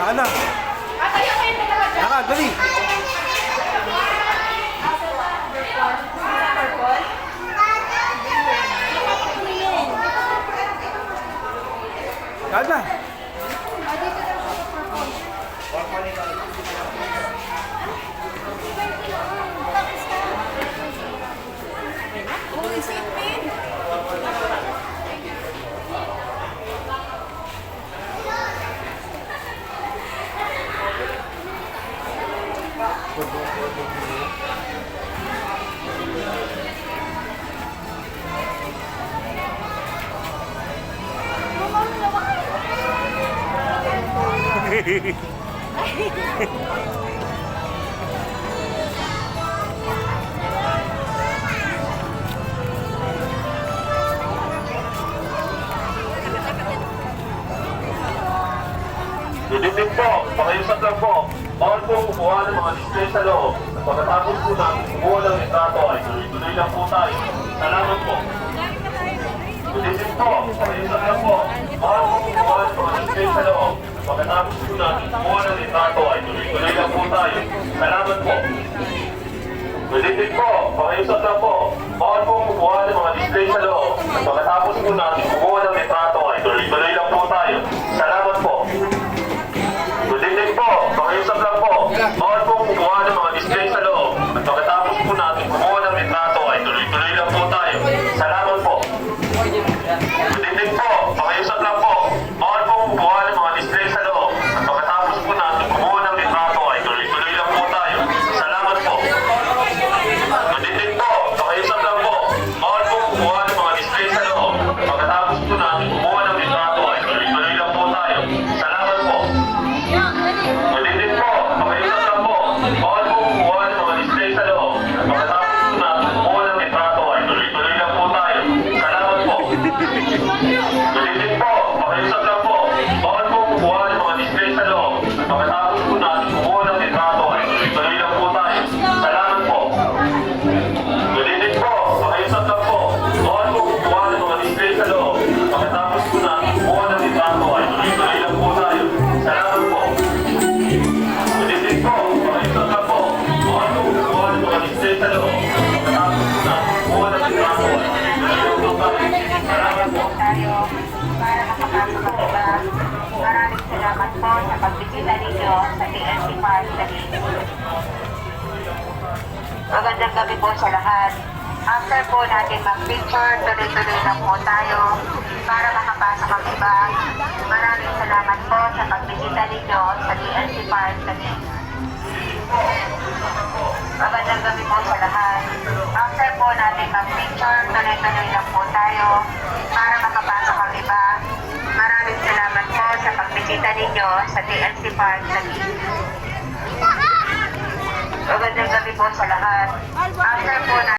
Lakad na. Lakad, dali. Lakad na. Dudipin po, pakiusap lang po. Bawal po kumuha ng mga display sa loob. At pagkatapos po namin kumuha ng litrato ay tuloy-tuloy lang po tayo. Salamat po. Dudipin po, pakiusap lang po. Bawal po kumuha ng mga display sa loob. At pagkatapos po namin kumuha ng litrato ay tuloy-tuloy lang po tayo. Salamat po. Dudipin po, pakiusap lang po. Bawal po kumuha ng mga display sa loob. At pagkatapos po namin kumuha ng litrato ay tuloy-tuloy lang po tayo. Salamat po. Dudipin po, pakiusap lang po. Bawal po kumuha ng mga display sa loob. At pagkatapos po natin kumuha ng litrato ay tuloy-tuloy lang po tayo. Salamat po. Dudipin po, pakiusap lang po. Bawal po kumuha ng mga display sa loob. At pagkatapos po natin kumuha ng litrato ay tuloy-tuloy lang po tayo. Salamat po. Dudipin po, pakiusap lang po. Bawal po kumuha ng mga display sa loob. At pagkatapos po natin kumuha ng litrato ay tuloy-tuloy lang po tayo. Salamat po. Dudipin po, pakiusap lang po. Bawal po kumuha ng mga display sa loob. At pagkatapos po natin kumuha ng litrato ay tuloy-tuloy lang po tayo. Salamat po. Dudipin po, pakiusap lang po. Bawal po kumuha ng mga display sa loob. At pagkatapos po natin kumuha ng litrato ay tuloy-tuloy lang po tayo. Salamat po. Dudipin po, pakiusap lang po. Bawal po kumuha ng mga display sa loob. At pagkatapos po natin kumuha ng litrato ay tuloy-tuloy lang po tayo. Salamat po. Dudipin po, pakiusap lang po. Bawal po kumuha ng mga display sa loob. Pagkatapos po natin kumuha ng litrato ay tuloy-tuloy lang po tayo. Salamat po. Tayo para makapasok ang iba. Maraming salamat po sa pagbisita ninyo sa TNT Park Taguig. Magandang gabi po sa lahat. After po natin mag-picture, tuloy-tuloy lang po tayo para makapasok ang iba. Maraming salamat po sa pagbisita ninyo sa TNT Park Taguig. Magandang gabi po sa lahat. After po natin mag-picture, tuloy-tuloy lang po tayo para makapasok ang iba. Maraming salamat po sa pagbisita ninyo sa TNT Park Taguig. Magandang gabi po sa lahat. After po natin